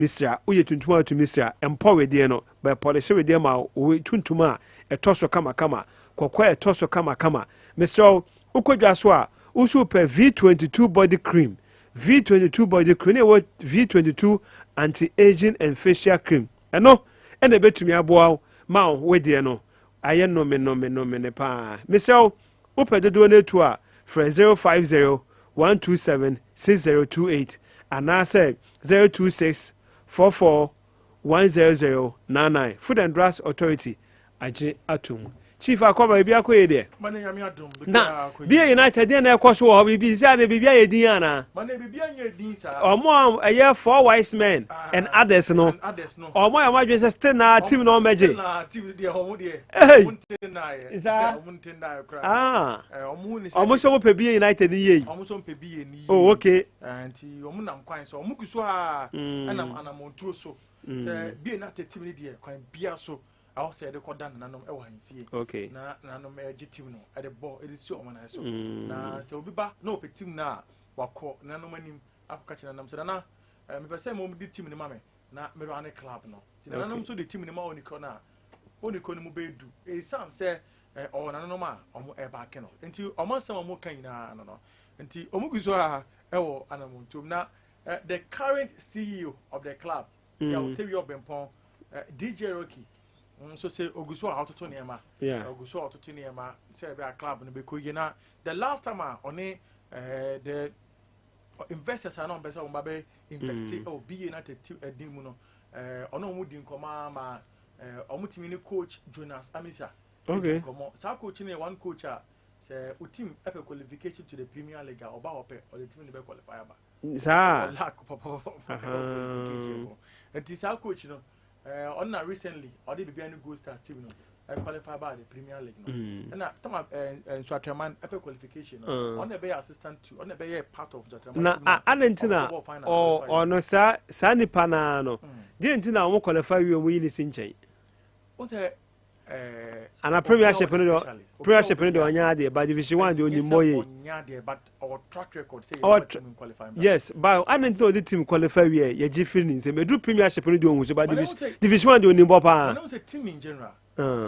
Mr. Uye tuntuma to Mr. Empower de no by polish with them we tuntuma a toss kama kwakwa a toss kama Mr. Ukodwaswa usu per V22 body cream V22 body cream what V22 anti-aging and facial cream no and a bit to me aboa ma we de no aye no me pa Mr. Upe de donate to a for 050 127 6028 and I say 026 44 10099 Food and Drugs Authority Aje Atum Chief Akwaba bi akoye de na bia United dey na ekoso wo bi say na bibia ye din ana mana bibia nya din sa omo aye four wise men and others no omo ya madwe say still na team no meje na team de omo de omuntin na ye omuntin na kra omo so mo pe bia United ye omo so pe bia ni oh okay anti omo nam kwan so omo kuso ha anamontuo so say bia na team ni de kwan bia so I was said the Kodan nanom ewa himfie. Okay. Na nanom team no at the ball it is so on so. Na se obi ba na ope team na wako nanom anim afka chi nanom so na me pese mo di team ni ma me na me run club no. Ti nanom so di team ni ma oniko na oniko ni mu be du. E san se o nanom a omo e ba ke no. Enti omo nsem omo kan na no no. Enti omo guzo a ewo anamontum na the current CEO of the club ya Otewi Obempon DJ Rocky so say oguso autoto niema oguso autoto niema say be a club no be ko yina the last time on the investors are not better on babe invest or be united team no ono mu di nkoma ma omutimi ni coach Jonas Amisa okay sa coach ni one coach say o team epe qualification to the Premier League oba ope or the team ni be qualify ba sa lack papa and this coach no on recently or did be any good start team no qualify by the Premier League no and tama so atman epic qualification on the be assistant to on the be part of the na adentina o no sa nipa na no dey ntina o qualify we o yi ni sinchen o say ana premiership no do onya de but division 1 de onimbo ye onya de but our track record say you qualify yes but adentina the team qualify we ye ji feeling say medu premiership no de ohun so but division 1 de onimbo pa no say team in general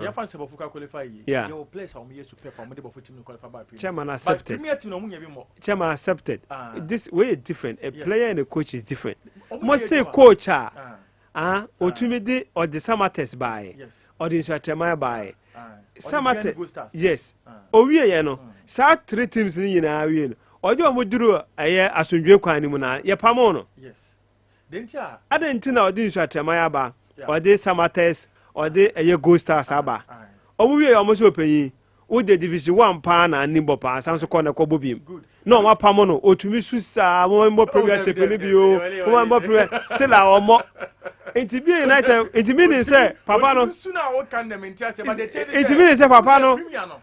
ya fan say bofuka qualify ye your players are years to paper mo de bofu team qualify by premier chairman accepted premier team no munya bi mo chairman accepted this way is different a player and a coach is different mo say coach otumide or the samates by or the instructor by samate yes owie ye no sa three teams ni nyina awie no ojo mo duru aye asundwe kwan ni mu na ye pamo no yes dentia adentina odi instructor ba or the samates or the aye gold stars aba omuwie omo so panyin wo the division 1 pa na nimbo pa san so kọ na kọ bobim no ma pamo no otumi su sa mo premiership ni bi o mo premier still a omo enti bi United enti mean say papa no suna wo kan dem enti ase but enti mean say papa no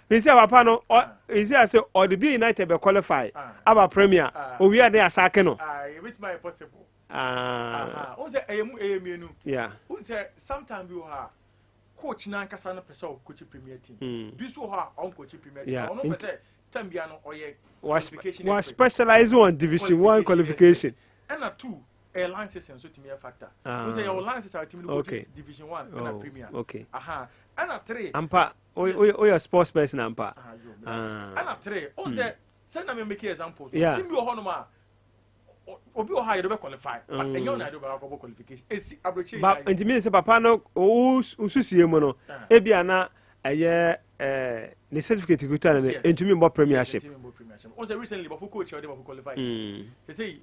mean say papa no is say or the be United be qualify aba premier o wi ade asake no which my possible o say eyemienu yeah o say sometimes you ha coach na nkasa no pese o coach premier team bi so ha on coach premier team ono pese tambia no oye qualification was specialize on division 1 qualification and a 2 airlines so to me a factor we say your licenses are team okay division 1 and a premier okay and a 3 ampa o your sports person ampa and a 3 on say na me make examples team bi ho no ma obi o high do qualify but enyo na do ba qualification esi abrochi but enti mean say papa no ususie mu no e bia na eye the certificate go to na entumi mbo premiership on say recently but for coach or they qualify they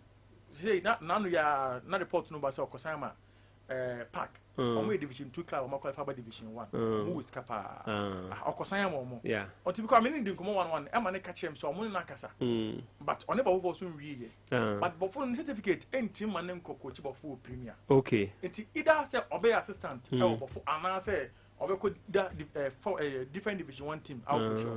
say na no ya na report no ba say okosama park omo division 2 club omo qualify by division 1 who is kapa okosama omo yeah on to because me need nkomo 1 e ma ne ka chem so omo na kasa but on ba wo so nwie ye but before certificate enti ma ne nko coach before premier okay enti either say obey assistant e wo before ana say obeko for different division 1 team out for sure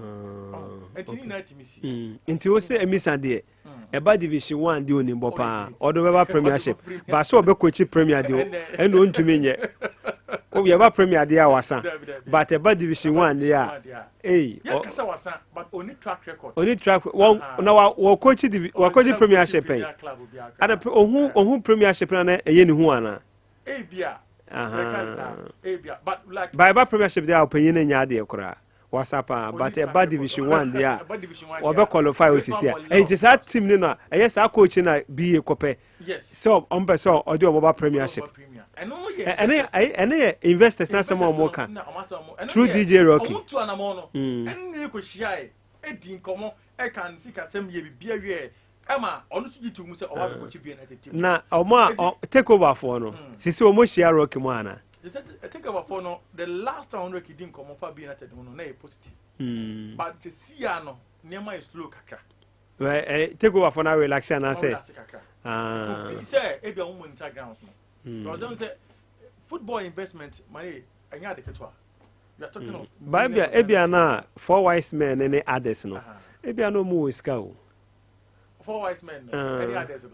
enti na team si enti wo say emisa de eba division 1 de onimbo pa odo beba premiership ba so obeko chi premier de en o ntumi nye o ye ba premier de awasa but eba division 1 de ya ya kasa wasa but only track record na wa coach premiership ada ohun premiership na eye ni hu ana Abia. Abia. But like by premiership they are opinion in Yadi Kura. WhatsApp, but a bad division 1 there. Or qualify with here. And it is that team no. Yes, our coach in be a cope. Yes. So on person or do about premiership. And investors not some more can. Through DJ Rocky. And you could share a din common. I can see some ye be Emma, honestly, to Mr. Or would you be at the team? Now, Oma take over for no. Sisi almost share Rocky Mana. Take over for no. The last time Rocky didn't come up being at the positive. But to see no near my slow kaka. Well, take over for now, relax and I say. Say, if you're on grounds. Because I say football investment money, and you're the Catua. You are talking of Babia, Ebiana, 4 wise men, any others no. Ebiano more scow. 4 wise men, any others.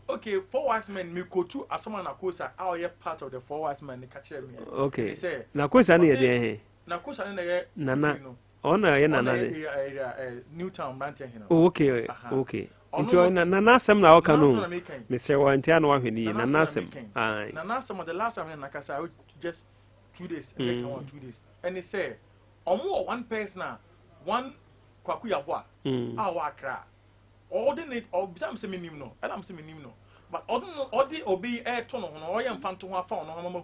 Okay, 4 wise men, me go to as someone Nakosa, our part of the 4 wise men, the catcher me. Okay, Nakosa near there. Nakosa in the Nana, honor in another Newtown Mountain. Okay, okay. Into Nana some now canoe. Mr. Wantiano, when he Nana some. Nana some of the last time in Nakasa, just 2 days, 2 days. And they say, or more one person, one Kwakuya, our cra. Ordinate or some seminum, and I'm seminum. But all the obey air ton or I am found to have found on Mamma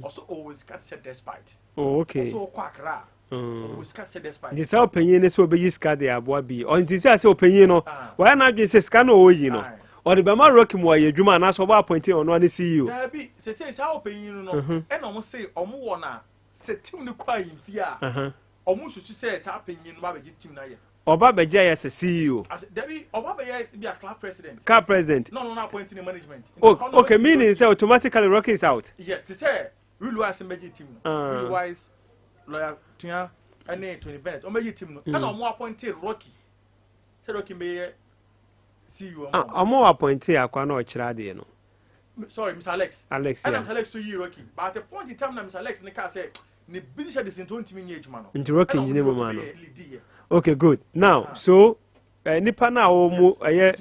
also always got said despite. Oh, okay. So quackra. Always got said despite. This opinion is so big, Scadi, Abuabi, or this is opinion. Why not just a scano, you know? Or the Bama Rocky Moy, you man, as about pointing on one see you. There be, says our opinion, and almost say, Omuana, set him the quiet in fear. Almost to say, it's opinion, Baby Tim Naya. Obaba Jay as a CEO. Debbie, Obaba be a club president. Club president. No, not appointing management. Oh, okay, meaning is automatically Rocky is out. Yes, to say, real wise and magic team. Real wise, lawyer, Tia, and name to invent. Or magic team. And I'm more appointed Rocky. Say Rocky may see you. I'm more appointed a Quano Chiradi. Sorry, Mr. Alex. Alex, and I'm Alex to you, Rocky. But at the point in time, Mr. Alex and the car say, the British is in 20 minutes, man. Into Rocky engineer, man. Okay, good. Now, so nipa na omu aye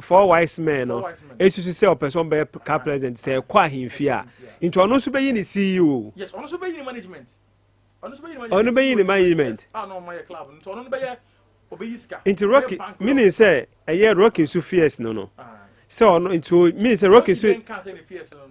4 wise men no. Esu say o person be car president say kwa himfia. Into ono so be yin CEO. Yes, ono so be yin management. Ono be yin management. Ah no, my club. Into ono be ye obeyiska. Into Rocky meaning say aye Rocky so fierce no. So ono into mean say Rocky so.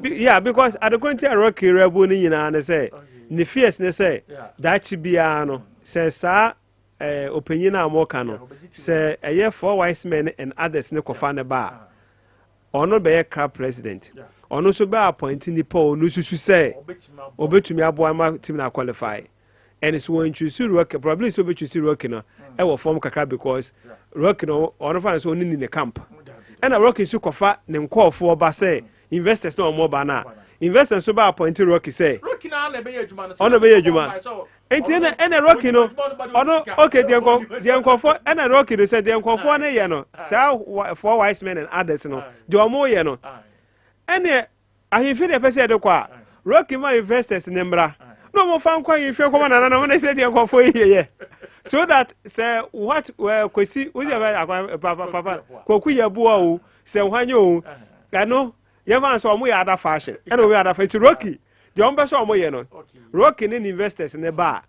Yeah, because at the point Rocky rebel ni nyina na say ni fierce ne say that bia no. Says, sir, opinion and more cano. Say, a year 4 wise men and others no kofane bar. Or no be a club president. Or no so be appointing the poll, no to say, obey to me a boy, my team now qualify. And it's when you see rock, probably so be to see rocking. I will form Kaka because rocking or of us only in the camp. And a rocking so cofa, name call for Basse, investors no more banner. Investors so be appointed Rocky say. Rocking on the Bay, and a Rocky no. Oh no, okay, the uncle for and a Rocky said the uncle for ne no. So 4 wise men and others no. Do more no. And I feel the person the qua. Rocky my investors in Embra. No more found quite if you come on and when I said the uncle for here. So that say what well Kwesi we papa Kokuya Bua say when you I know you have answer we other fashion. And we other fashion Rocky. The umbrella mo ye no. Rocking in investors in the bar.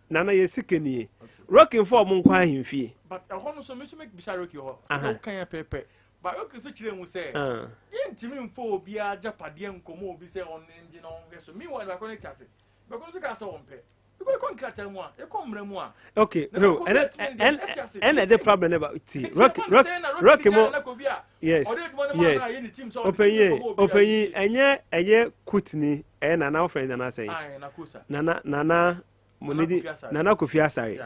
Nana ye sikeni. Rocking for mon kwa himfie. But I want to make Bisharoki or can you pepe. But okay, so children will say, yen Timmy for be a Japadian como be say on engine on so meanwhile I connect it. Because you can so on pay. Because you can't tell moi, you come remoi. Okay, no, and the problem about tea. Rocky mo. Yes. Open ye, and ye, a year kutni, and an our friend and I say, Nana Kofia, sorry,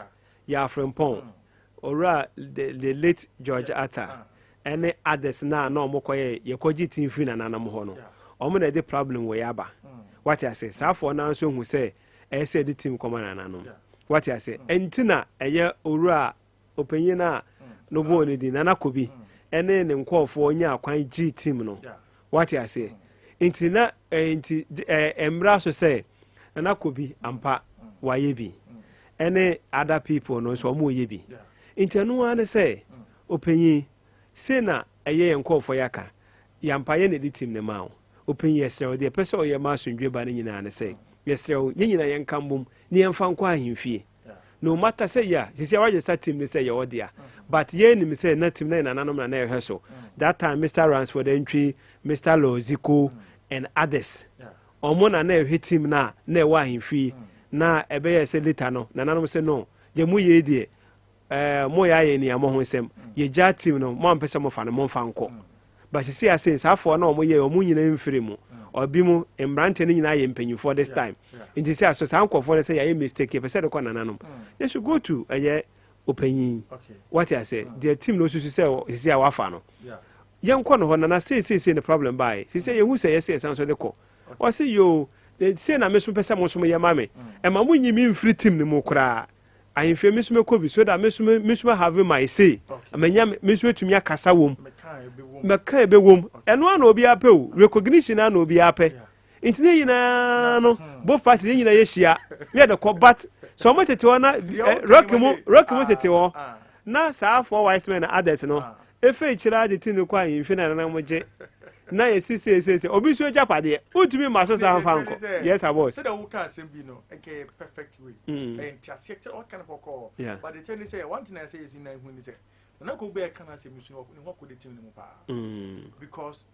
ya from Pong, or the late George Atta, and the others now no more quiet, your cogiting fin and anamohono. Omina the problem we yaba. What I say, Safo now so who say, I said the team command and what I say, and Tina, a year ura opinion no more than Nana Kobi. And then call for nya kwan G team no. What I say. Inti na embraso say na kobi ampa wayebi. Any other people no so mo yebi. Inti no one say openyi say na eye enko for yaka. Yampa ye ne di team ne ma. open yesrɛ de pɛ sɛ ɔyɛ ma asomdwe ba no nyinaa ne sɛ yɛsrɛ yɛ nyina yɛnka mbom ne yɛmfa nkɔ ahemfie no matter say sisi register team they say you there but ye nim say na team na nananom na ɛhwɛ so that time Mr. Ransford entry Mr. Loziko and others omo na ɛhwɛ team na ɛwɔ ahemfie na ɛbɛyɛ sɛ later no nananom say no ye mu ye die mo ya ye ni amo ho nsɛm ye gya team no mo ampɛ sɛ mo fa no mo mfa nkɔ but sisi ase safo na omo ye omo nyina mfiri mu obi mu embrante ne nyina ye mpanyimfo this time nti say so san nkɔfo ne say ya mistake e pɛ sɛ de kɔ nananom you should go to opanyin what I say the team no susu say sisi a wafa no yen kɔ no hɔ na say the problem by sisi ye hu say yes san so de kɔ o say yo say na me so pɛ sɛ mo so mo ye ma me e ma mo nyimi mfiri team ne mo kura ahemfie me so me kɔ bi so that me so have my say amanya me so tumi akasa wom meka ebe wom eno ana obi apɛ o recognition ana obi apɛ intine yina no both parties yina yeshia we the combat so mo tete ona rock mu tete wo na saa for wise men and others no efe chira de tin ko ahemfie na na mo je na yesi obi so japade utumi maso sa fanko yes boss say the who can assemble no okay perfect way and intersect all kind of call but the thing is say one thing I say is in when he say na go be can assemble so ni what could the team no pa because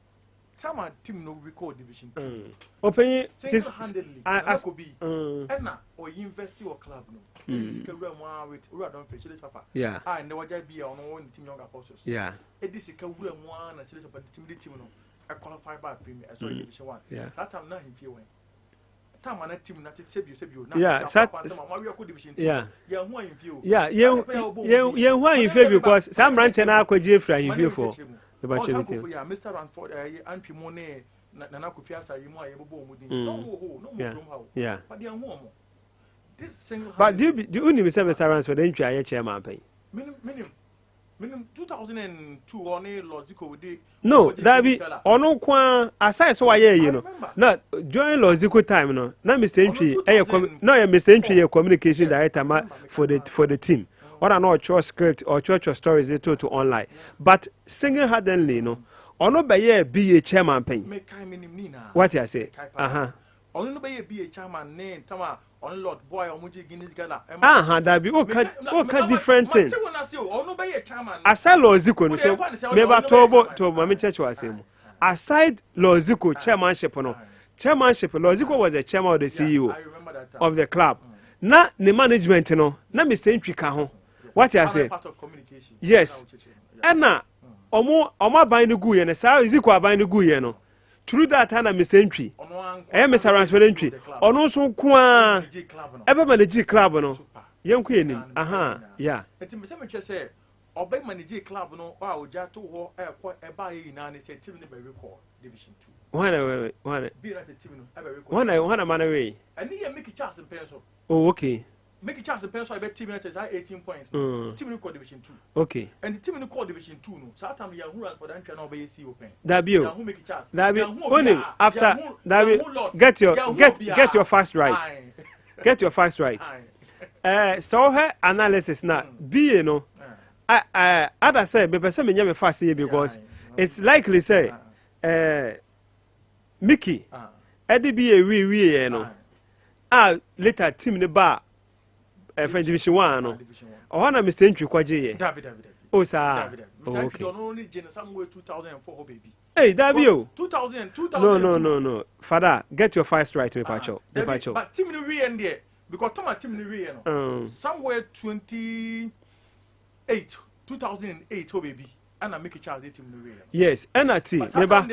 time and team no record division 2 open this could be na or university or club no you can run one with we don't fetch this papa and there was be on one team young apostles it is can run one and papa the team no I qualify by premier so division 1 that time na him fear when time and team na say you na we are division 2 yeah who him fear yeah who him fear because some branch na akwaje fra him fear for Mr. Ranford and Pimone Nana Kufiasa Yimo yeah but they are more this single but do you only Mr. Ransford entry a chairman pay minimum 2002 only Lozico with no that be ono kwa aside so why you know na during Lozico time no na Mr. Entry no Mr. Entry a communication director for the team or an or script or church stories they told to online but single-handedly no ono be a chairman pay what I say ono be a chairman name tama on Lord boy omuji Guinness gala that be okay different thing aside Loziko no so maybe to mama church was him aside Loziko chairmanship no chairmanship Loziko was the chairman of the CEO of the club na the management no na Mr. Entry ka ho what I say yes and na omo aban no gu ye na sa Loziko aban no gu ye no through that time Mr. Entry Mr. Ransford Entry ono so ko a ebe manage club no yenku enim yeah enti me say obey manage club no a oja to ho e ba yi na ne say team ne be record division 2 one be na team no e be record one man away and you make chance in peso oh okay make chance in peso I bet team is 18 points team record division 2 okay and the team record division 2 no so time you who for that na obey see open that be only after that get your fast right get your fast right so her analysis na be no other say be person me nyame fast here because it's likely say Mickey edi be a we no later team ne ba for division 1 no o na Mr. Entry kwaje ye oh sir okay only gen somewhere 2004 baby hey that be 2000 no Fadal get your fast right me pacho but team no we end there because team no we no somewhere 2008 oh baby and I make a child team no we yes and at remember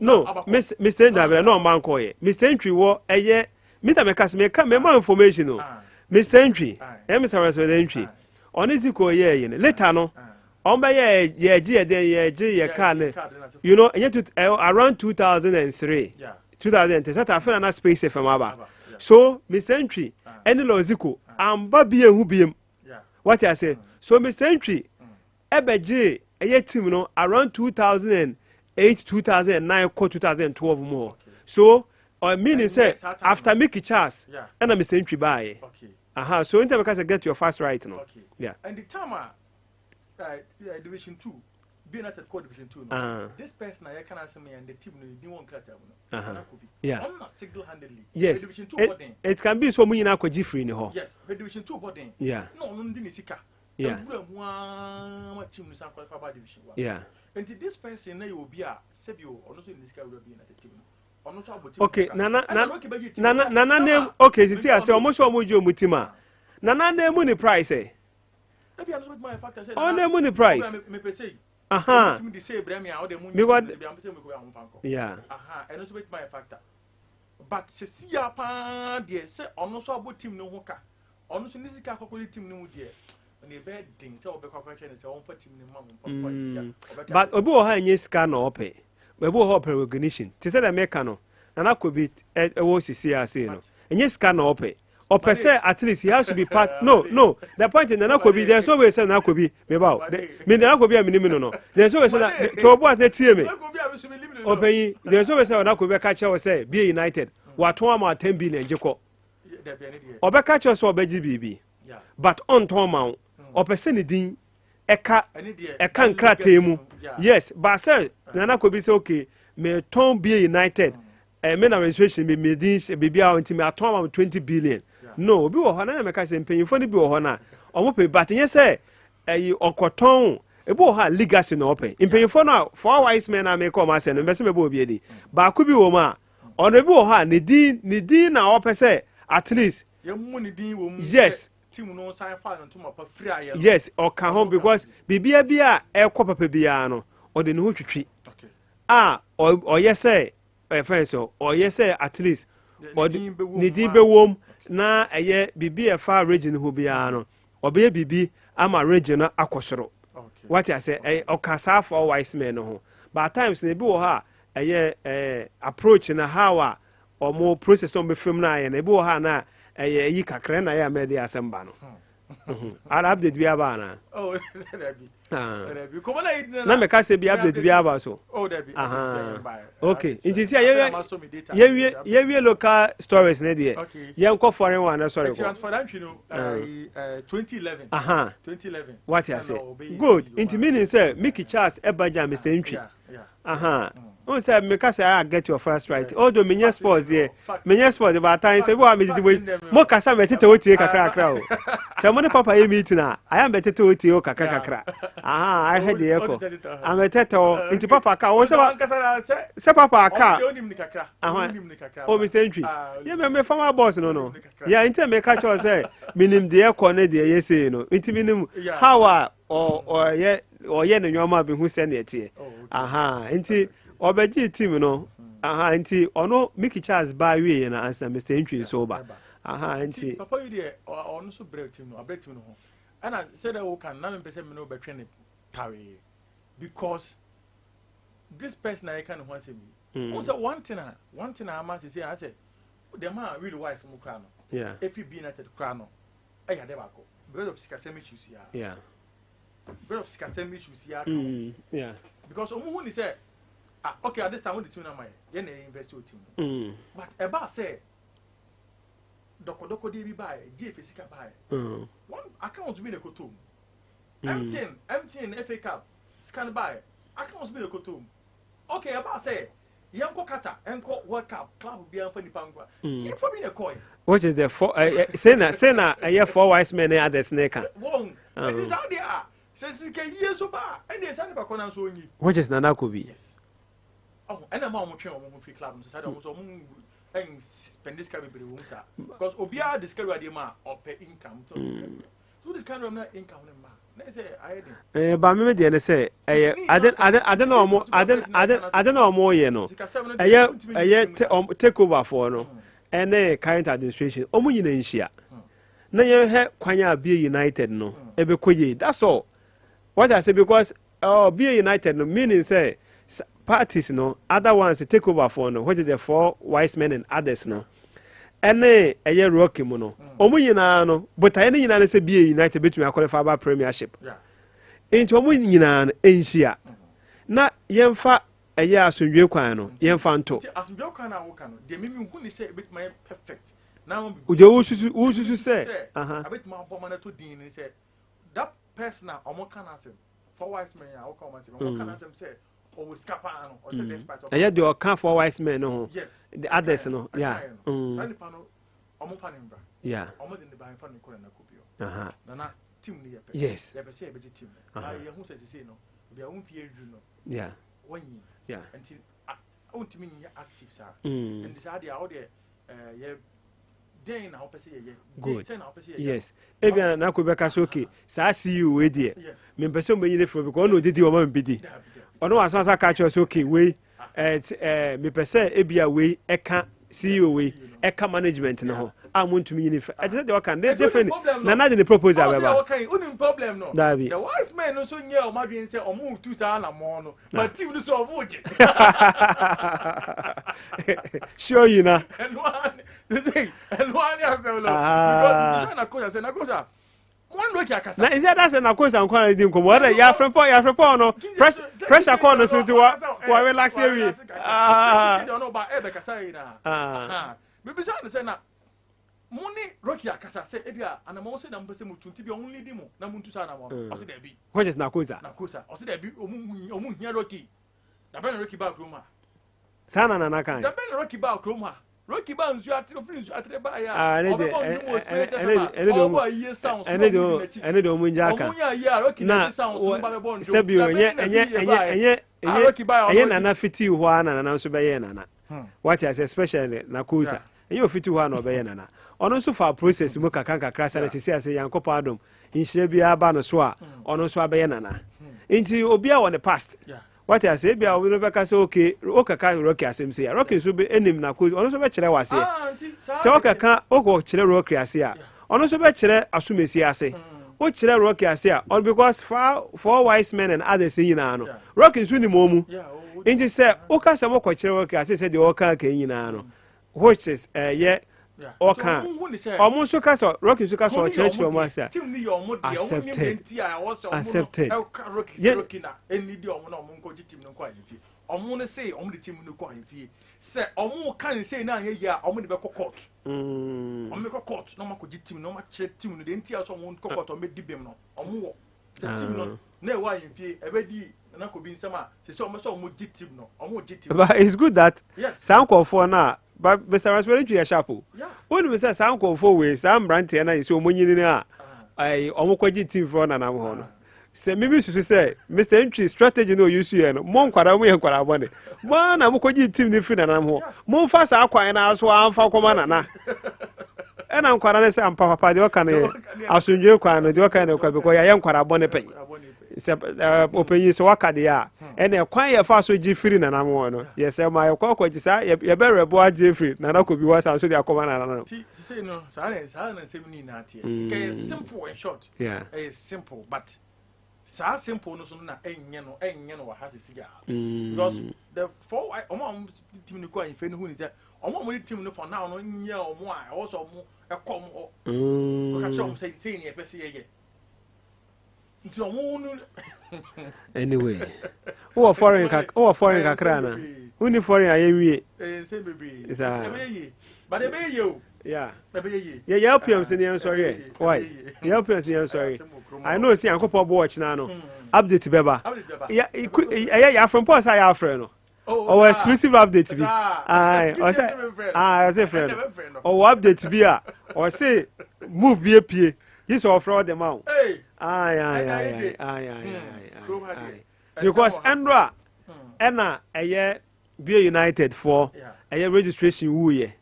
no Mr. Entry no man call ye Mr. Entry wo eye Mr. Mekas me come more information no Mr. Entry Mr. Ransford Entry on Iziko ye later no on by ye car you know around 2003 2010 that I found a space from Aba so Mr. Entry any Loziko and Babi who be what I say so Mr. Entry ebeje a team no around 2008 2009 2012 more so or meaning say after Mickey Charles and Mr. Entry buy so in time get your fast right no and the time division 2 being at Division 2 no. This person I can ask me and the team no didn't want to yeah. I'm not single-handedly. Yes. Division 2 it can be so many na kwaji free ni ho. Yes, Division 2 boarding. Yeah. No, no ndi sika. Yeah. One team no san qualify by Division 1. Yeah. And this person na you be a sebio ono so in sika will be in at the team. Okay, nana name okay, see I say almost omo jo mutima. Nana name ni price eh. Oh, name ni price. Aha. Yeah. Aha, and also with my factor. But see ya pa de say ono so abo team no ho ka. Ono so nisika akokoli team no mu de. Na ebe din say obekwa kwa chene say on fa team no mam. But obi wo ha nye sika na ope. Obi wo ha recognition. Ti say the make no. Nana ko bi e wo sisi ase no. Nye sika na ope. Or per se, at least he has to be part. No. The point in Nana Kobi, there's no way saying Nana Kobi. Me bow. Me Nana Kobi a minimum no. There's always that to avoid the team. Open. There's always a Nana Kobi catcher or say be united. What 10 billion Jeko. Or be catcher so be GBB. But on Tom or per se din eka can cratemu. Yes, but sir, Nana Kobi say okay. Me Tom be united. Men registration be me din be be out into me at 20 billion. No, be wo na make say mpanyimfo ni bi wo na omo pe but yen say okoton e bo ha legacy na ope mpanyimfo na four wise men na make come say no be say me bo obi edi ba ku bi wo ma ono bi wo ha ne din na ope say at least yes team no sign file no to ma pa free aye yes o ka home because bibia bia e kwa papa bia no o de ne ho twitwi o yes say friend so o yes say at least ne din be wom na eye bibi e fa region ho bia no obe bibi ama region akosoro what I say okasa for wise men no but times na bi wo ha eye approach na how a omo process on be film na eye na bi wo ha na eye yi kakra na ya me dey asemba no ara update bi aba na oh that be come na me ka say bi update bi aba so oh that be okay it is here we local stories na there ye nko foreign one na sorry go for that you know 2011 2011 what I say good it meaning say Mickey Charles Ebaja Mr. Ntwi oh say me ka say I get your first right although me sports there me sports about time say we me dey mo ka say me tete otie kakra o say mo ne papa ye meeting I am tete otie o kakra I heard the echo am tete o nti papa ka o say papa ka oh Mr. Ntwi ye me former boss no yeah nti me ka cho say minim de echo ne de ye say no nti minim how or ye no nyoma be hu say na etie nti obeji team no nti ono Mickey Charles ba wie na answer Mr. Ntwi so ba nti papa you there ono so break team no ho and I said that we can na me person me no be train tawe because this person I can want say me also one thing I must say I say the man really wise mo kra no yeah if you be united kra no e ya de ba ko because of sikasemi issues here yeah because of sikasemi issues here yeah because omo hu ni say okay, at this time when the team na my yen invest your team. But about say doko dey bi buy, GF sika buy. One account be na kotom. MTN FA Cup scan buy. Account be na kotom. Okay, about say yanko kata, enko World Cup club bi anfa nipa ngwa. You for be na coin. What is the four say na a four wise men at the snake. Won. It is out there. Say sika years so ba. And dey send ba kona so onyi. What is Nana Kobi? Yes. And I'm on train on free club, so I don't spend this kind of because Obia discover the amount of pay income. So this kind of income, but maybe they say, I don't know more. I don't know more. You know, take over for no, and current administration. Omu in Asia. Na you hear Kwanya be united no, ebe koye. That's all. What I say because be united no meaning say. Parties no other ones take over for no which is the four wise men and others no ene eye rocky mu no omu nyina no but ene nyina na say be united between qualify for premiership enti omu nyina enhia na yemfa eye asundwe kwan no yemfa nto asundwe kwan na wo kan no de mimi hu ni say between perfect now uje wususu say between aboma na to din ni say that person omo kan asem 4 wise men ya o come and say what can I say or scapa no or say despite of yeah the account for wise men no yes the others no yeah so ni pa no omo fa nimbra yeah omo de ne ban fa ne ko na kopio na team ni yepe yes yepe say be team na ye hu say no bia won fie edru no yeah wonyi yeah until ontimi ni active sa and this idea how the ye den na opese ye good say na opese ye yes ebia na ko be ka so okay sa CEO we dey me pese mo yine fro because no didi o ma mbidi ono asasa ka cho so okay we me pese ebia we eka CEO we eka management no ho amuntumi yine fro say the kan dey different na na the proposal baba okay unim problem no the wise men no so nye o ma dwen say omo tu sa na mo no but team no so omo je sure you na and one has the because na cosa say na cosa one look akasa na is that na cosa nkwa di nkomo other ya frepon no pressure call no so to wa relax we no ba e be kasa na me be say na money rocky akasa say ebia ana mo say na mpese mu tunti bi only di mu na muntu sa na mo o say da bi what is na cosa o say da bi omu hia rocky da be na rocky back room ha sana na kan da be na rocky back room ha rocky ba nsu atire free nsu atire ba ya o be bon mu space ene do mu nja kan omunya ya rocky na sound so ba be bon do sebio enye nana fiti ho ana nana nso be ye nana what is especially na cosa enye ofiti ho ana obe ye nana ono nso fa process mu kakra sana sisi ase yankopa adom inhire bia ba no so a ono nso abe ye nana nti obi a won the past what I say bia we no be ka say okay o kaka rocky asem say rocky so be enim na ko ono so be kire wase say o kaka o ko kire rocky ase a ono so be kire asumesi ase o kire rocky ase a all because four wise men and others nyina no rocky so ni momu nti say o ka say mo ko kire rocky ase say de o ka nyina no which is oka omo so ka so rocky so ka so kire omo ase accepted rocky na eni di omo na omo nko team no kwa yefie omo ne say omo di team no kwa yefie say omo kan say na anye ya omo de be court omo me court no ma ko team no ma kire team no de ntia so omo court omo di bem no omo wo the team no na wa yefie e be di na ko bi nsema say omo team no omo team but it's good that sound call for na but Mr. Raswell you sharp when we say sound call for we some brand na so omonyini na ai omo kwaji team for na nam ho no say maybe so say Mr. Entry strategy no use you no mo nkwara mo ye nkwara abone mo na mo kwaji team ni free na nam ho mo fa sa akwan na so amfa koma na ena nkwara ne say ampa papa de o kan asunje kwan no de o kan no kwa because ya ye nkwara abone pen openyi se wakade ya ene kwan ye fa so gi free na nam ho no yes ma ye kwa kwaji sa ye be rebo agi free na na ko bi wasa so de akoma na no ti say no sa na sem ni na tie ke simple and short it's simple but sa simple no so na enye no wa ha siga because the four omo team ni ko an fe ni hu ni say omo team no for now no nye omo a wo so omo e kom o ka chom say ni e pese ye nti omo no anyway who foreign kakra na who ni foreign ayewie say baby isa but e be ye o yeah ye yeah help you say I'm sorry why help you say I'm sorry I know see ankopo bo watch na no update beba yeah from post I have friend no oh exclusive update bi I say friend oh update bi a or say move bi apie this offer all the man aye because Andra ena eye be united for eye registration wu ye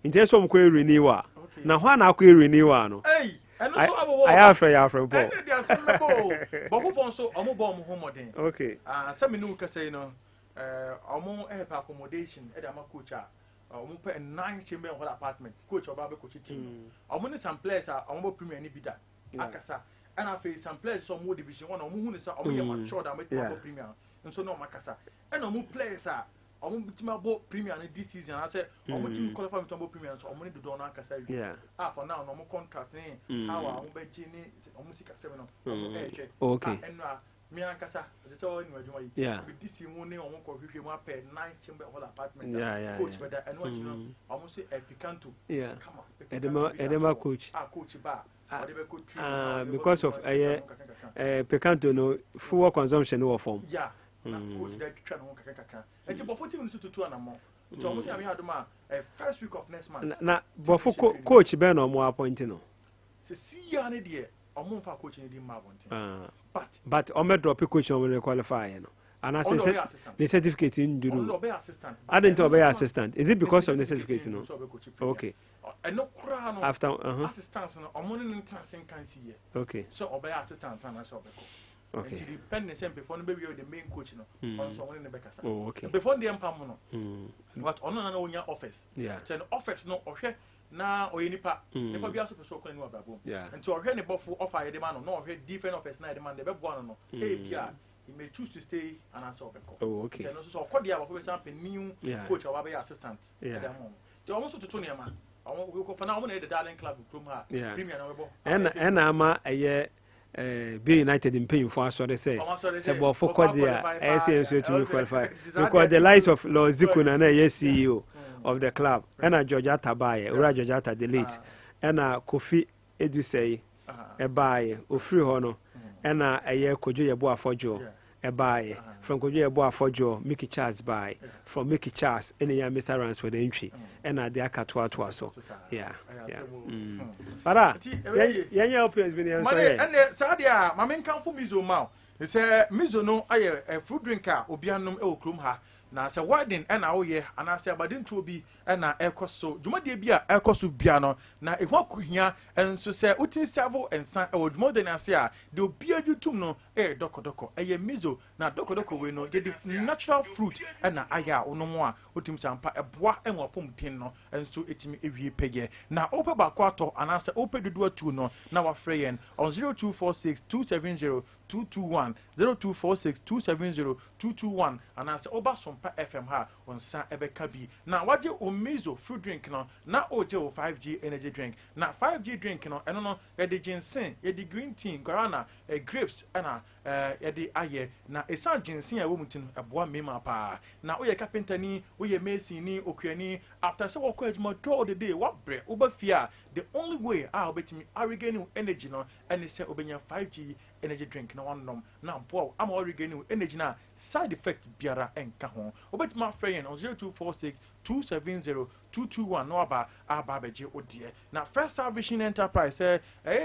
nti so mko renew na ho na akọ renew no I have from Paul but who for so omo bo omo homodin okay some me no ka say no omo help accommodation e da ma coach omo pe 9 chamber hall apartment coach oba be coach team omo ni some players omo premier ni bida akasa and I face some players some division 1 omo hu ni say omo ye mature da make premier nso no makasa and omo players omo bitima bo premier ni this season I say omo team qualify to bo premier so omo ni do na akasa for now no omo contract ni how omo be ji ni omo sika 7 no okay and me akasa the so ni wadwuma yi with this mu ni omo ko hwehwe mu apɛ nice chamber hall apartment coach better and what you know omo say Picanto edema coach coach ba because of pecanto no full consumption no form. Yeah. Coach that try no kaka. And before team to 2 and more. To almost I had first week of next month. Na before coach Ben or more appointing no. See ya ne de omo fa coach ne di ma bontin. But Omed drop coach on qualify no. And I said the certificate in Duru. I didn't obey assistant. Is it because of the certificate no? Okay. And no crown after assistance no omo ne ntansen kan si ye. Okay. So obey assistant and so obeko. Okay. Until the pen same before the main coach no. On so one in the back. Oh, okay. Before the empam no. But on na onya office. Yeah. Then office no ohwe na oyenipa nipa bia so person ko ni wa brabo. And to ohwe ne bofo offer ye demand no ohwe different office na demand the be bo no. Eh bia he may choose to stay and answer obeko. Oh, okay. Then so ko dia wa for new coach or be assistant. Yeah. They almost to Tony man. We go for now we the Darling Club from her. Premier na we bo. And ama be United in paying for us, so they say. So, for Kodia, SCS to qualify. Because the likes of Lord Zikuna, yes, CEO of the club, and a Georgiata buyer, or Georgiata delete, and a Kofi Edusei, a buyer, or free honor, and a year Kojuya Boa for Joe, a buyer, from Kojuya Boa for Joe, Mickey Charles buy, from Mickey Charles, any Mr. Rans for the entry, and a dear Catwa so. Yeah. Para, yeah, opinions been answered. And Sadia, my main come for Mizo Mao. He said, Mizo no, I a fruit drinker, Obianum Elcrum ha. Now, say, why didn't and our year, and I said, but didn't to be and I echo so. Juma de Bia, echo su piano. Now, if one could hear and so say, Utin Savo and San old more than I say, they'll be a you to know, doko, a Mizo, now doko, we know, get the natural fruit and aya, no more, Utim Sampa, a bois and wapum tino, and so it me if you pay. Now, open Bakwato, and I say, open the door to no, now a friend on 0246 270 221 0246 270 221, and I say, Oba Sompa FM ha on San Ebekabi. Now, what you Mizo fruit drink no, na ojo 5G energy drink. Na 5G drink no, and no, the ginseng, the green tea, guarana, grapes, and the aye. Na esa ginseng a woman a boa mema pa. Na oye carpenter ni, oye mason ni, okweni. After so quite more all the day, what bread, uber fear. The only way I'll bet me I regain energy no, and they say obenya 5G energy drink no one nom. Now, boy, I'm already gaining energy now. Side effect biara and kahon. Obet my friend on 0246 270 221 no aba ababeje odie. Now First Salvation Enterprise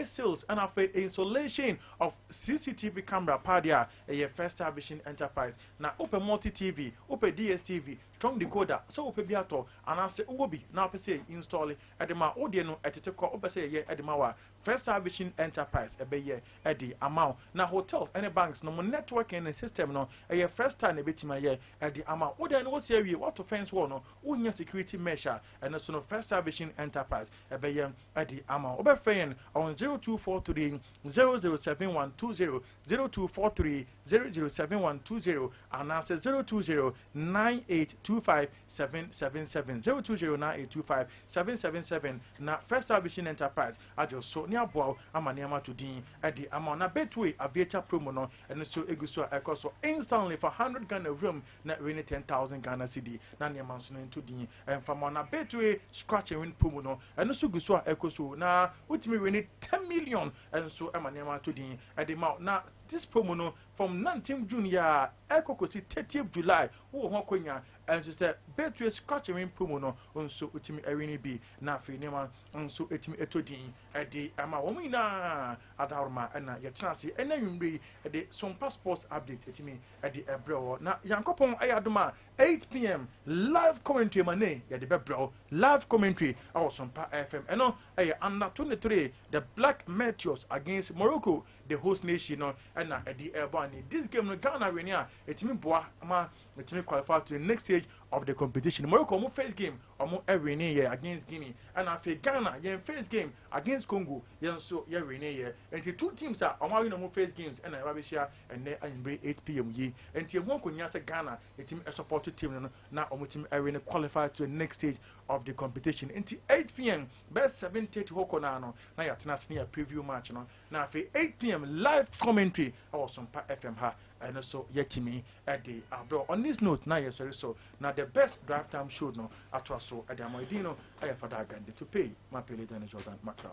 sales and after installation of CCTV camera padia First Salvation Enterprise. Now open multi TV, open DSTV, strong decoder, so open biato and I say ubi now per se install it at the ma odie no etiko open say ye at the mawa First Salvation Enterprise ebeye at the amount. Now hotels and banks no network and system no first time a bit my year at the amount. Odie no say we what to fence one no unya security measure and also no First Salvation Enterprise ebeye at the amount. Obe friend on 0243 007120 0243 007120 and answer 020 9825 777 020 9825 777 na First Salvation Enterprise ajo so ni abo amaniama to din at the amount na betway aviator promo no and so eguso ekoso instantly for 100 Ghana room na win 10,000 Ghana cedi na niama so into din and from na betway scratch and win promo no and so guso ekoso na ultimate win 10 million and so amaniama to din at the amount na this promo no from 19th June ya ekokosi 30th July wo ho konya and so say betway scratch and win promo no so ultimate erini bi na fe niama so etimi etodin at the ama wo na adarma na yetenase ena nwumre the some passports update etimi at the ebro na yankopon ayadoma 8 p.m. live commentary mane ya the bebro live commentary our Sompa FM eno under 23 the Black Meteors against Morocco the host nation no and at the airborne this game no Ghana win ya etimi boa ama etimi qualify to the next stage of the competition. Morocco mo first game omo winning here against Guinea and after Ghana yen first game against Congo yen so ye winning here and the two teams are omo win omo first games and Arabia and then anbre 8 p.m. yi and the one konya say Ghana etimi support team no na omo team win qualify to the next stage of the competition until 8 p.m. best 7:30 hoko na no na ya tena senior preview match no na after 8 p.m. live commentary our Sompa FM ha and also yetimi at the abro on this note now yes so now the best drive time show no atwaso at the amoidino I Fadal Ghandi to pay my pele than Jordan Macau.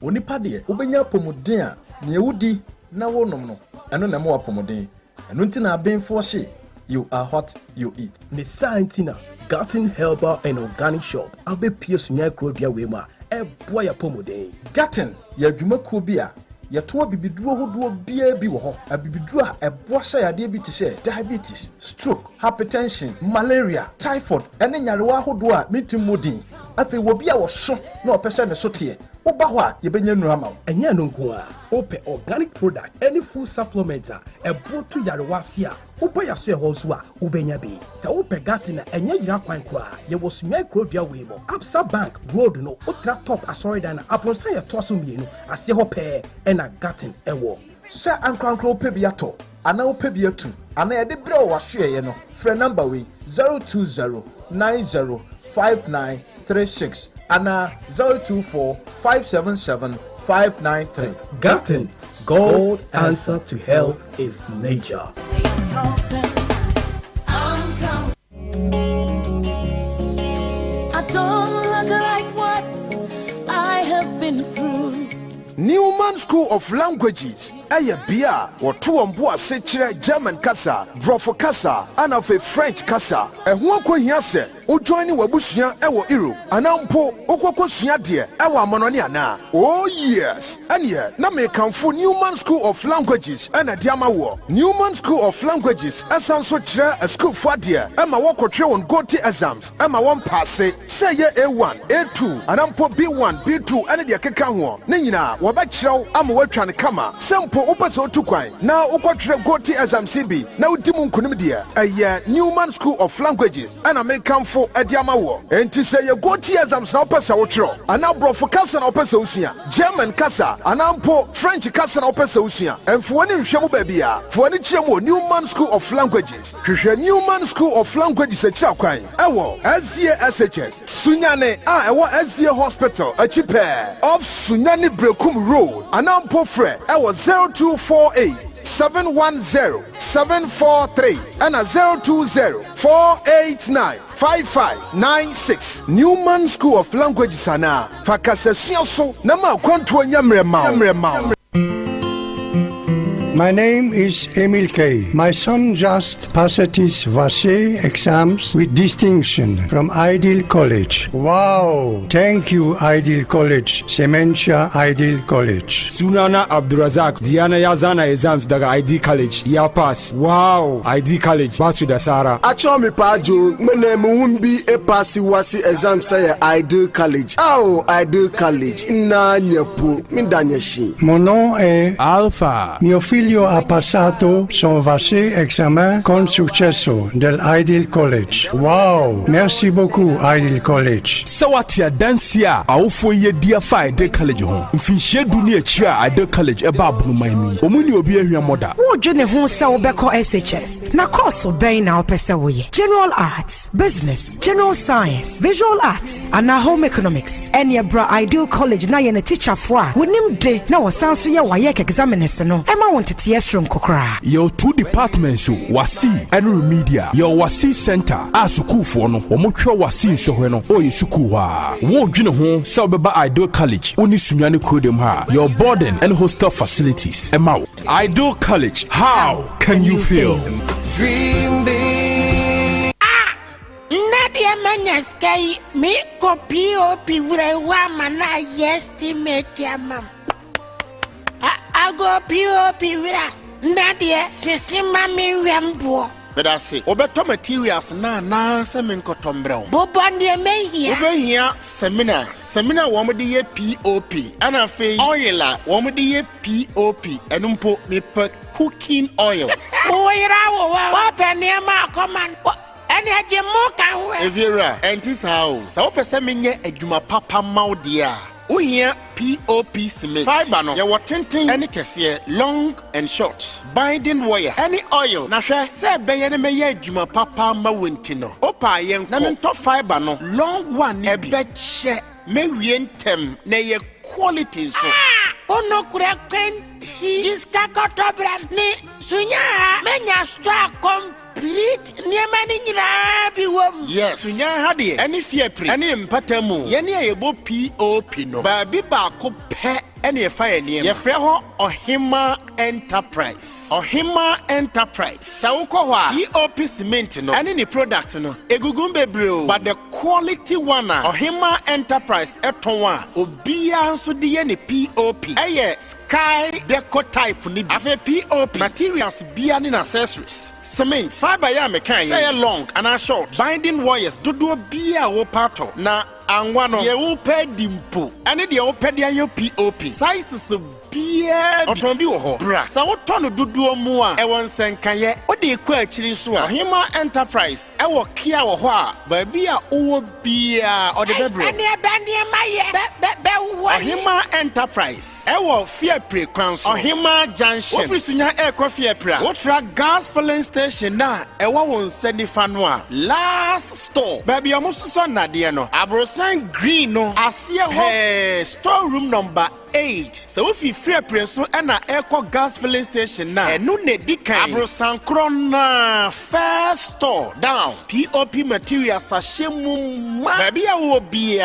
onipa de obenya pomuden a ne wudi na wonom no eno na mo apomuden eno ntina abenfo hye you are what you eat. Ne Santina, Garten Herbal and Organic Shop. Abe pie Sunyani Krobia wema. Boy apomode. Garten ya dwumakuo bi a yɛto abibiduro hodoɔ bia bi wɔ hɔ abibiduro a ɛboa sɛ yadeɛ bi te sɛ diabetes, stroke, hypertension, malaria, typhoid ɛne nyarewa hodoɔ a metim modin afei wɔ bi a wɔso na ɔpɛ sɛ ne so teɛ woba hɔ a yɛbɛnya nnura ma wo ɛnyɛ no nko a open organic product any food supplement a ɛbo to yarewa se a woba ya so ɛhɔ so a wobɛnya bi sɛ wopɛ Garten na ɛnyɛ yira kwan koraa yɛwɔ Sunyani Krobia wei mo Absa Bank Road no otra top asɔredan na aponsa yɛ toa so mmienu aseɛ hɔ pɛɛ ɛna Garten ɛwɔ sɛ ankrankra wopɛ bi atɔ ana wopɛ bi atu ana yɛde brɛ wɔ wasoɛyɛ no frɛ number wei 020905936 ana 024577593. Garten, God's answer to health is nature. I don't look like what I have been through. Newman School of Languages. Aya bia woto ambo ase kire German kasa, Brofo kasa, anafe French kasa. Ehun akohia se o join wabusua ewo Europe. Anampo okokosua de ewo amonone ana. Oh yes. Anya na me kanfo Newman School of Languages ana diama wo. Newman School of Languages asanso kire a school for de ema wokotwe won GOTE exams ema won passe. Say ye A1, A2, anampo B1, B2 ane de keka ho. Ne nyina wo ba kirew ama watwa ne kama. Sempo upase otukwan na ukotwe GOTE exam CB na udimu nkunim de Newman School of Languages ana me kanfo adiama wo enti say ye GOTE exams na upase wotro ana Brofo kasa na upase usua German kasa anampo French kasa na upase usua emfo ni nhwemu ba bia fo ni chiemo Newman School of Languages hwehwe Newman School of Languages akira kwan ewo SCS Sunyani a ewo SDA Hospital achipe of Sunyani Brekum Road anampo fre ewo 0248-710-743 and a 020-489-5596. Newman School of Languages ana fakase siaso na ma kwanto nyamrema. My name is Emil K. My son just passed his VASE exams with distinction from Ideal College. Wow! Thank you, Ideal College. Sementia Ideal College. Sunana Abdurazak. Diana Yazana exams daga ID College. Ya pass. Wow! ID College. Basu da Sara. Acho mi pajo. Mene muhumbi e pasi wasi exam say Ideal College. Oh, Ideal College. Na nyepo. Mindanyeshi. Mon nom est Alpha. Mio figlio ha passato son VASE examen con successo del Ideal College. Wow! Merci beaucoup, Ideal College. Sawatia Dansia. Awfo ye dia fa Ideal College hon. Mfinhye dunia chia Ideal College eba abunu maimi. Omuni obi ehia moda. Wo dwene ho se wo beko SHS. Na course obey na opese wo ye. General Arts, Business, General Science, Visual Arts, and Home Economics. Enya bra Ideal College na ye ne teacher fo a. Wonim de na wosanso ye waye examiners no. Ema won tete yesrum kokra. Your 2 departments wasi and media. Your wasi center a school for no. Omotwa wasi nsohwe no. O ye school wa. Wo dwene ho se obeba Ideal College. Oni Sunyani Krobia ha. Your boarding and hostel facilities. Ema Ideal College. How can you feel? Dream big. Nadia Manyaskay, me copy POP wura mana estimate ya mam. I go POP wura. Nadia sisima mi wembo. But I say, obeto materials na se menkotombrel. Bobande mehia. Obehia seminar womde ye POP. Ana fe oil womde ye POP. Enumpo me pe cooking oil. Oira wo penema command. Any ajemoka we. Evira, entis how. So pese menye adwuma papa maudia. Uhia POP cement. Fiber no. Ye tintin any kese long and short. Binding wire. Any oil. Na hwe se beye ne meye adwuma papa ma wenti no. Opa yen na mento fiber no. Long one e be che me wientem na ye quality so. Ono kura kwenti. Iska kotobra ni sunya menya stra complete niemani nyina bi wom. Yes. Sunyani ha de any fear pre any mpatamu. Yeni ayebo POP no. Ba bi ba ko pe any a fire name. Yefreho Ohima Enterprise. Ohima Enterprise. Saukowa POP cement no. Any product no. Egugumbe bro. But the quality one Ohima Enterprise etonwa. Obia so de any POP. Eye sky deco type ni. Afe POP materials bia ni accessories. Cement fiber ya mekan. Say long and short. Binding wires dodo bia wo pato na. And one of your dimpo, and the opedia your POP sizes of beer or Tombio brass. I would turn to do more. I want Sankaye, what do you actually swear? Hima Enterprise, I will kia or but be a beer or the bedroom. Hima Enterprise, I will fear pre council. Hima Junction, Official Air Coffee Pra, Ultra Gas Filling Station now. I won't send the fanwa. Last store, baby, almost son Nadiano. Abros green no Asia storeroom number 8. So if you free preso and a eco gas filling station now and no ne dikai Abrosan Krona first store down POP material sashemu baby will be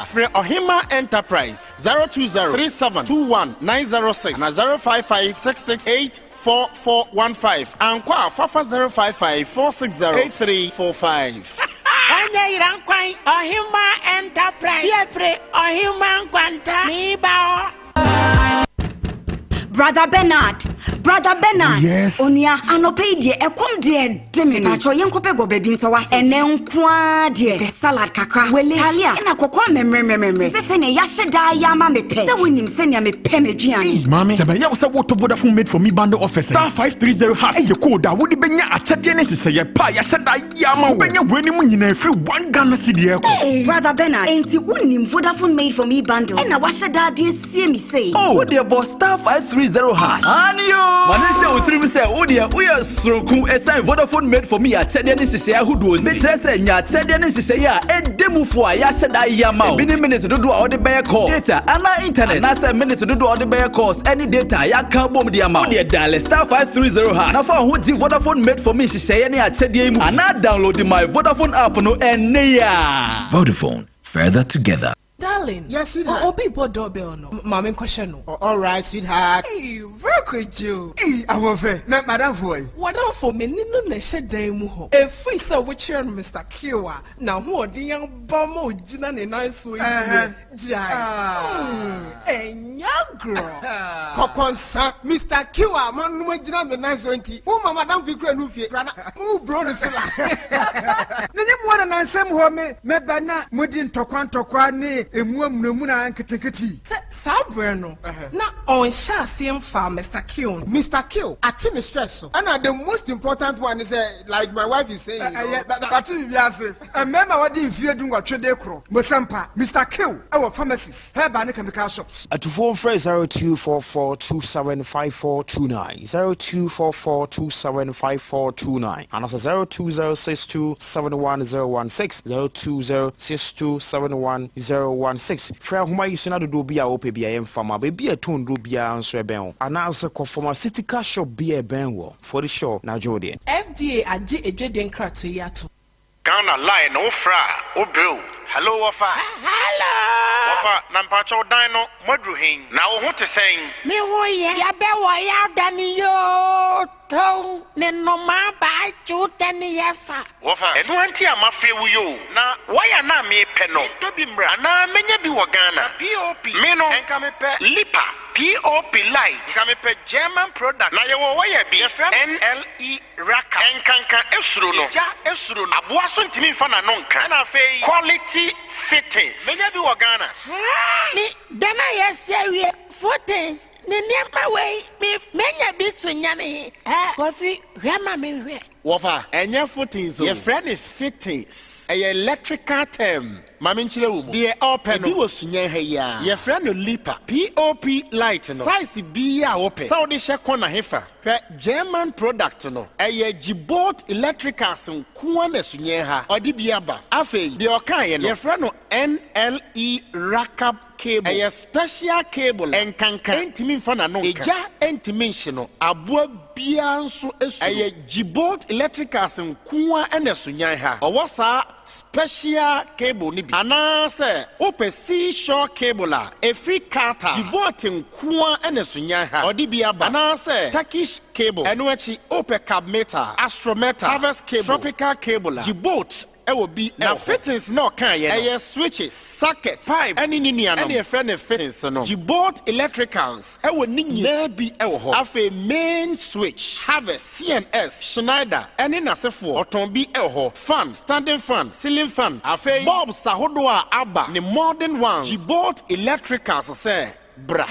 free Ohima Enterprise 020-3721-906 and 055-668-4415 and call 055-460-8345. Anya irankwan Ohima Enterprise Yepre Ohima Kwanta mi bao. Brother Bernard. Yes. Onia anope die ekom die demi pacho yenkope go baby ntowa ene nkwa die be salad kakra wele talia na kokwa memre se ne yahye da ya ma mepe se wonim se ne mepe meduane mama tebe ya wo se woto Vodafone made for me bundle office *530# e code a wo de benya achede ne sese ye pa yahye da ya ma wo benya weni mu nyina free 1 Ghana cedi e ko. Brother Bernard enti wonim Vodafone made for me bundle e na wahye da de sie mi say oh wo de boss *530# anio Manisha utrim say odia we are stroku esan Vodafone made for me achede ne sese ahudo me stress nya achede ne sese ya edemufo a ya hyeda ya ma o bini minutes dodo a ode be call data ana internet na say minutes dodo a ode be calls any data ya kan bom dia ma o de dial *530# na fa ho ji Vodafone made for me sese ne achede mu ana download my Vodafone app no ene ya Vodafone, further together. Darling. Yes, sweetheart. Oh, people doorbell no. Mama question no. All right, sweetheart. Hey, very good you. Hey, I'm over. Not madam for you. What up for me? Nino ne shede mu ho. If we say which year Mr. Kiwa. Now who are the young bomb jina ne nice way. Jai. Enya girl. Kokonsa Mr. Kiwa man no jina me nice way. Oh mama madam fi kura no fie. Rana. Oh bro no feel. Nenye mo na nansem ho me bana modi ntokwa ne emu na nketeketi Sabreno na on sha same farm Mr. Kill ati me stress so and the most important one is like my wife is saying but we say remember what the fear do what twede kro Sompa Mr. Kill our pharmacies herba ne chemical shops at phone phrase 0244275429 0244275429 and also 0206271016 0206271016 fra homa yisuna do bia wo pe bia yem fama be bia ton do bia nso eben ho announce ko pharmaceutical shop bia ben wo for the show na Jordan FDA age edweden krato yato Ghana line no fra o bro hello wafa Hello wafa nampa cho dan no modru hin na wo ho te sen me wo ye ya be wo ya dani yo ton ne no ma ba chu tani yefa wafa enu anti amafre wu yo na waya na me pe no to bi mra na menya bi wo Ghana POP me no enka me pe lipa POP light enka me pe German product na ye wo waya bi NLE raka enkanka esuro no ja esuro no aboa so ntimi fa na no nka na fe quality fittings menya bi wo Ghana ni dana yesie fittings ne niema we me menya bi Sunyani coffee hwema me hwe wafa enye fittings ye friend fittings a electrical term mami nchile wumo de open bi wo Sunyani ha ya ye friend lipa POP light no size bi ya open so de she corner hefa German product no a Gibot electricals nko na Sunyani ha odi bi aba afei de okan ye no ye friend NLE rack cable a special cable enkanka entimi mfa na no eja entimi nhye aboa bia nso esu eye Gbolt electricals nkoa ene sunyan ha owosa special cable ni bi ana se opesi shore cable a efri kata Gbolt nkoa ene sunyan ha odi bia ba ana se Turkish cable eno achi cab meter astrometer harvest cable tropical cable Gbolt ewo bi na fittings no kan ye no switches sockets pipe any nua no any friend fittings no Gbolt electricals ewo ni nyina bi ewo ho afa main switch harvest CNS Schneider any nasefo oton bi ewo ho fan standing fan ceiling fan afa bulbs ahodo a aba ne modern ones Gbolt electricals say bra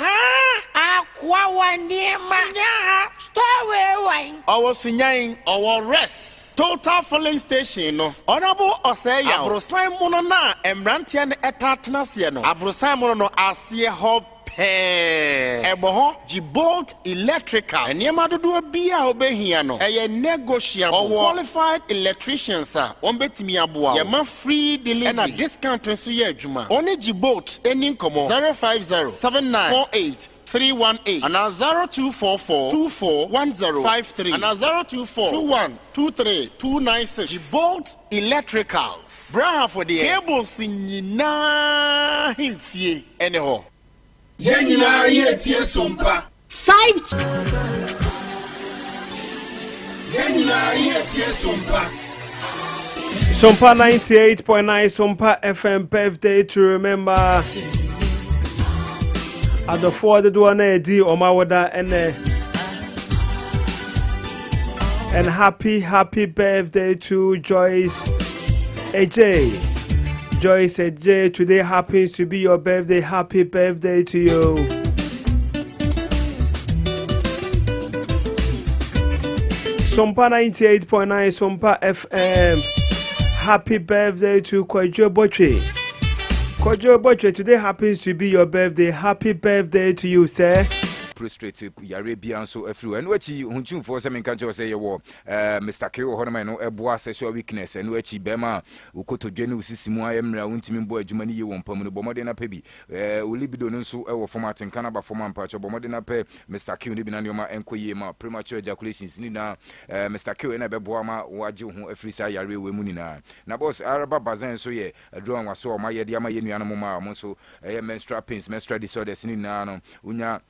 akwa waniema nya stowe wine owo sunyan owo rest Total filling station no honorable Oseya abrosan mono na emrantia ne etatena se no abrosan mono no ase ho ebo ho Gbolt electrical eniema dodo bia obehia no eye negotiable qualified electricians a ombetimi aboa ye ma free delivery and a discount nso ye adwuma oni Gbolt eni nkomo 050 7948 318 and 0244 241053 and 024 2123 296 Gbolt electricals bra for the cables nyina himfie eneho yenyina yetie Sompa 5 yenyina yetie Sompa Sompa 98.9 Sompa FM birthday to remember at the forward the one edi omawoda and happy birthday to Joyce AJ. Joyce AJ, today happens to be your birthday. Happy birthday to you. Sompa 98.9 Sompa FM. Happy birthday to Kojo Boche. Kojo Boche, today happens to be your birthday. Happy birthday to you, sir. Prostrate Arabian so everywhere. And what you hunching for some country say you Mr. Kiro Horman no eboa sexual weakness and which Bema Ukoto Genu Sisimua Emra Untimin boy Jumani you won't permanent Bomodena Pebi. Ulibido no so our format in Canada format patch Bomodena Pe Mr. Q Nibinanioma and Koyema premature ejaculations Nina Mr. Q and Abeboama Waju a free say Yari Munina. Na boss Araba Bazan so ye a drawing was so my Yama Yenianoma Monso menstrual pains menstrual disorders Nina Unya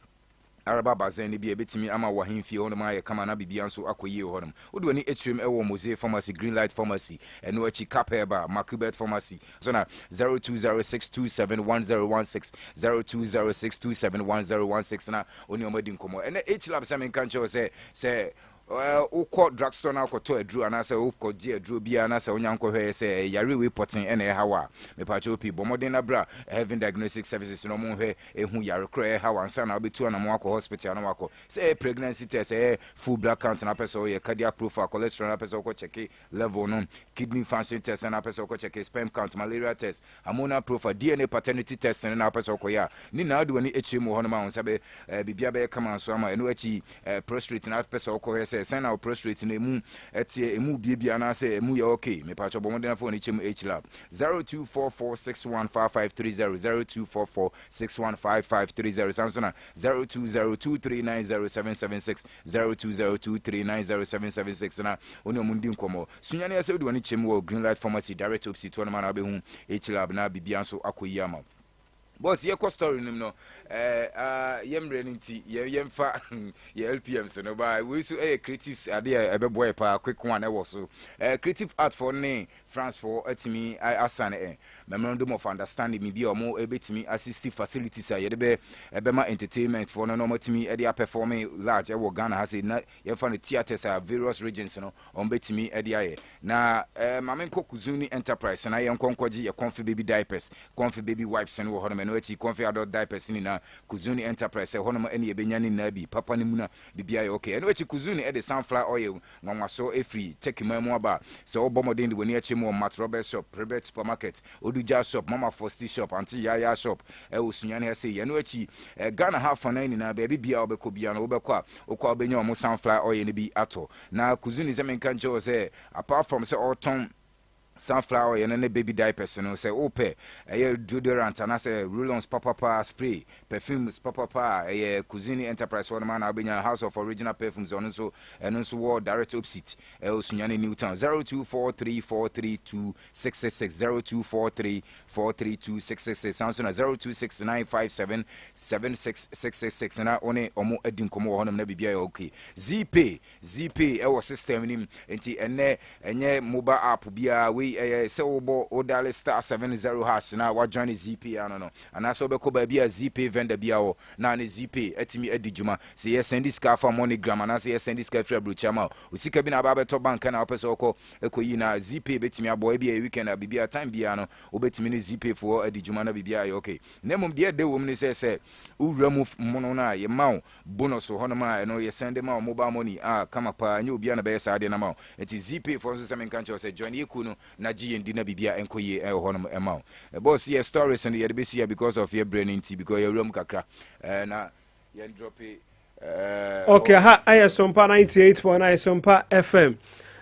Araba Bazen be a bit me ama wahimfi on my kamana bibianso akoye honum. Would any HM ewo Mose Pharmacy, Greenlight Pharmacy, and Nochi Capeba, Macubet Pharmacy. Zona 0206271016, 0206271016 na only omedin komo. And the H lab Samin Kancho say Oko drugstore na koto edru anase oko je edru bia anase onyanko hwe se yare we potin ene hawa me pa chopi bomodin na bra having diagnostic services no mo hwe ehu yare kro hawa ansa na obetu na mo akọ hospital na wako say pregnancy test full blood count na person ye cardiac profile cholesterol na person ko check level no kidney function test na person ko check sperm count malaria test hormonal profile DNA paternity test na person ko ya ni na adu ni HM ho no ma onsa be bibia be kama so ama eno achi prostate na person ko send our prostrate in a moon at a emu bia na say emu ya okay me pa chobo modern phone HM H lab 0244615530 0244615530 Samsung 0202390776 0202390776 na oni omundi nkomo Sunyani ase odi wani chemu wo Greenlight Pharmacy direct opposite to na ma na be hu H lab na bibia so akoyi ama boss ye story nim no yemre nti yemfa ye LPM so no ba we so creatives ade ebeboy pa quick one e wo so creative art for ne France for atimi asane memorandum of understanding me bi omo ebetimi assist facilities a yede be ebema entertainment for no matimi e dey performing large e wo Ghana has na ye fa no theaters a various regions no on betimi e dey aye na mamenko Kuzuni enterprise na ye nkonkoji ye comfy baby diapers comfy baby wipes and wo hono me no achi comfy adult diapers ni na Kuzuni enterprise hono ma ene ye benyane na bi papa ni mu na bibia ye okay eno achi Kuzuni e dey sunflower oil nwanwaso e free take mamu aba se obomodin de woni achi mo Mat Robert shop Robert supermarket Oduja shop Mama Fosti shop Auntie Yaya shop Sunyani ase ye no achi Ghana half an ni na baby bia obeko bia no obekwa okwa obenya omo sunflower oil ni bi ato na Kuzuni zemenka njo say apart from say autumn sunflower yɛn ne baby diapers no sɛ wopɛ ɛyɛ deodorant anaasɛ roll-ons papa spray perfumes papa ɛyɛ cuisine enterprise hɔ no ma na wobɛnya house of original perfumes ɔno nso wɔ direct opposite Sunyani Newtown 0243432666 0243432666 sounds na 0269577666 na one ɔmo adi nkɔmmɔ wɔ hɔ nom na bibia yɛ okay zpay ɛwɔ system nim nti ɛnyɛ mobile app bia we sɛ wobɔ wodale *70# na wajoin zpay ano no anaasɛ wobɛkɔ baabi a zpay vendor bia wɔ na ne zpay atumi adi dwuma sɛ yɛ send sika fa MoneyGram anaasɛ yɛ send sika frɛ abrokyia ma o sika bi na aba bɛtɔ bank na wopɛ sɛ wokɔ ɛkɔyi na zpay bɛtumi abɔ ebi a weekend a bibia time bia no wobɛtumi ne zpay foɔ adi dwuma na bibia yɛ okay na mmom deɛ de wɔ mu ne sɛ wowura mu mono no a yɛma wo bonus hɔ no ma ɛno yɛ send ma wo mobile money kama paa nyɛ obia na bɛyɛ saa deɛ na ma wo nti zpay foɔ nso sɛ menka nkyɛw sɛ join yɛku no na gye yɛndi na bibia ɛnkɔyie ɛwɔ hɔ no ɛma wo boss yɛ stories no yɛde bɛsi ya because of yɛ brain nti because yɛwura mu kakra na yɛndrɔpe okay ha ayɛ Sompa 98.9 Sompa FM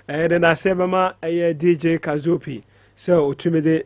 ɛyɛ de na sɛ bɛma ɛyɛ DJ Kazopi sɛ otumi de